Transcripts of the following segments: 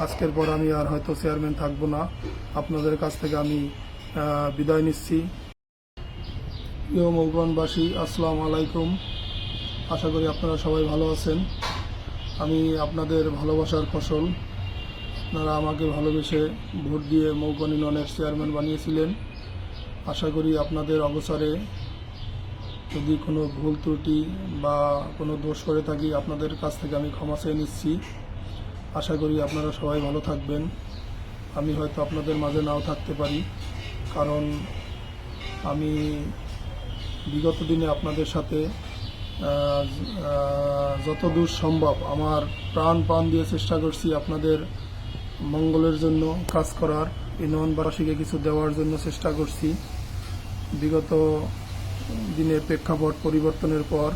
আজকের পর আমি আর হয়তো চেয়ারম্যান থাকবো না। আপনাদের কাছ থেকে আমি বিদায় নিচ্ছি। প্রিয় মৌগনবাসী, আসসালামু আলাইকুম। আশা করি আপনারা সবাই ভালো আছেন। আমি আপনাদের ভালোবাসার ফসল। আপনারা আমাকে ভালোবেসে ভোট দিয়ে মৌগন ইউনিয়নের চেয়ারম্যান বানিয়েছিলেন। আশা করি আপনাদের অবসরে যদি কোনো ভুল ত্রুটি বা কোনো দোষ করে থাকি, আপনাদের কাছ থেকে আমি ক্ষমা চেয়ে নিচ্ছি। আশা করি আপনারা সবাই ভালো থাকবেন। আমি হয়তো আপনাদের মাঝে নাও থাকতে পারি, কারণ আমি বিগত দিনে আপনাদের সাথে যতদূর সম্ভব আমার প্রাণ দিয়ে চেষ্টা করছি আপনাদের মঙ্গলের জন্য কাজ করার, ইউনিয়নবাসীকে কিছু দেওয়ার জন্য চেষ্টা করছি। বিগত দিনের প্রেক্ষাপট পরিবর্তনের পর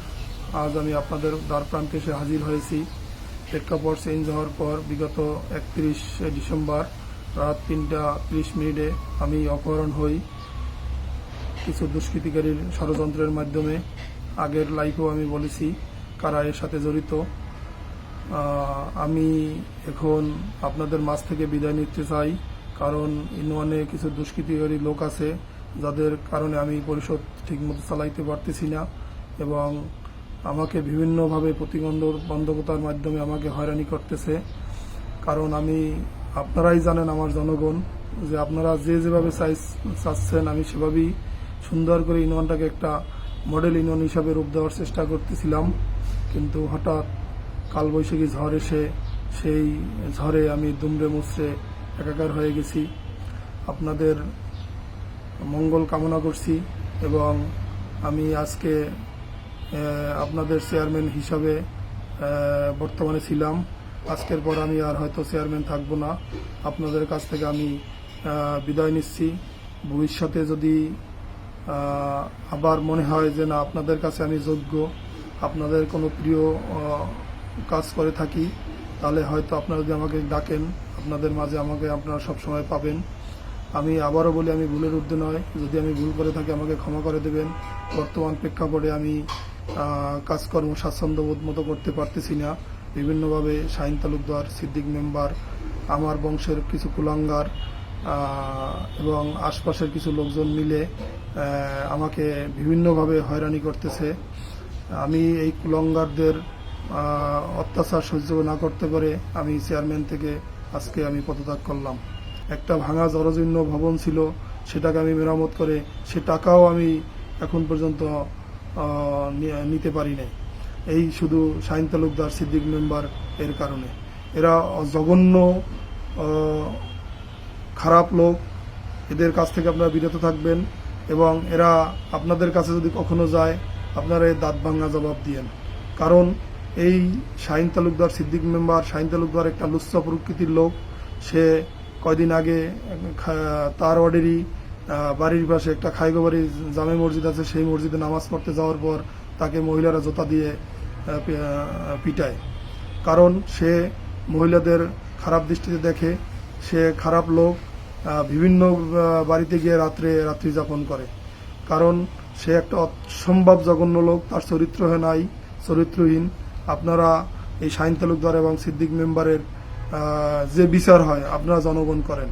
আজ আমি আপনাদের দ্বার প্রান্তে এসে হাজির হয়েছি। প্রেক্ষাপট চেঞ্জ হওয়ার পর বিগত 31 ডিসেম্বর রাত 3:30 আমি অপহরণ হই কিছু দুষ্কৃতিকারীর ষড়যন্ত্রের মাধ্যমে। আগের লাইভেও আমি বলেছি কারা এর সাথে জড়িত। আমি এখন আপনাদের মাঝ থেকে বিদায় নিতে চাই, কারণ ইউনিয়নে কিছু দুষ্কৃতিকারী লোক আছে যাদের কারণে আমি পরিষদ ঠিকমতো চালাইতে পারতেছি না, এবং আমাকে বিভিন্নভাবে প্রতিবন্ধকতার মাধ্যমে আমাকে হয়রানি করতেছে। কারণ আপনারাই জানেন, আমার জনগণ, যে আপনারা যেভাবে চাচ্ছেন আমি সেভাবেই সুন্দর করে ইউনিয়নটাকে একটা মডেল ইউনিয়ন হিসাবে রূপ দেওয়ার চেষ্টা করতেছিলাম। কিন্তু হঠাৎ কালবৈশাখী ঝড় এসে সেই ঝড়ে আমি দুমড়ে মুচড়ে একাকার হয়ে গেছি। আপনাদের মঙ্গল কামনা করছি, এবং আমি আজকে আপনাদের চেয়ারম্যান হিসাবে বর্তমানে ছিলাম। আজকের পর আমি আর হয়তো চেয়ারম্যান থাকবো না। আপনাদের কাছ থেকে আমি বিদায় নিচ্ছি। ভবিষ্যতে যদি আবার মনে হয় যে না, আপনাদের কাছে আমি যোগ্য, আপনাদের কোনো প্রিয় কাজ করে থাকি, তাহলে হয়তো আপনারা যদি আমাকে ডাকেন, আপনাদের মাঝে আমাকে আপনারা সবসময় পাবেন। আমি আবারও বলি, আমি ভুলের ঊর্ধ্বে নয়। যদি আমি ভুল করে থাকি আমাকে ক্ষমা করে দেবেন। বর্তমান প্রেক্ষাপটে আমি কাজকর্ম স্বাচ্ছন্দ্যবোধ মতো করতে পারতেছি না। বিভিন্নভাবে শাহিন তালুকদার, সিদ্দিক মেম্বার, আমার বংশের কিছু কুলাঙ্গার এবং আশপাশের কিছু লোকজন মিলে আমাকে বিভিন্নভাবে হয়রানি করতেছে। আমি এই কুলাঙ্গারদের অত্যাচার সহ্য না করতে পারে আমি চেয়ারম্যান থেকে আজকে আমি পদত্যাগ করলাম। একটা ভাঙা জরাজীর্ণ ভবন ছিল, সেটাকে আমি মেরামত করে সে টাকাও আমি এখন পর্যন্ত নিতে পারি নাই, এই শুধু শাহিন তালুকদার, সিদ্দিক মেম্বার এর কারণে। এরা জঘন্য খারাপ লোক, এদের কাছ থেকে আপনারা বিরত থাকবেন, এবং এরা আপনাদের কাছে যদি কখনো যায় আপনারা এই দাঁত ভাঙা জবাব দিয়েন। কারণ এই শাহিন তালুকদার, সিদ্দিক মেম্বার, শাহিন তালুকদার একটা লুচ্চা প্রকৃতির লোক। সে কয়দিন আগে তার ওয়ার্ডেরই বাড়ির পাশে একটা খাইগো বাড়ি জামে মসজিদ আছে, সেই মসজিদে নামাজ পড়তে যাওয়ার পর তাকে মহিলারা জুতা দিয়ে পিটায়। কারণ সে মহিলাদের খারাপ দৃষ্টিতে দেখে, সে খারাপ লোক। বিভিন্ন বাড়িতে গিয়ে রাত্রি যাপন করে, কারণ সে একটা অসম্ভব জঘন্য লোক। তার চরিত্রহীন। আপনারা এই শাহিন তালুকদার এবং সিদ্দিক মেম্বারের যে বিচার হয় আপনারা জনগণ করেন।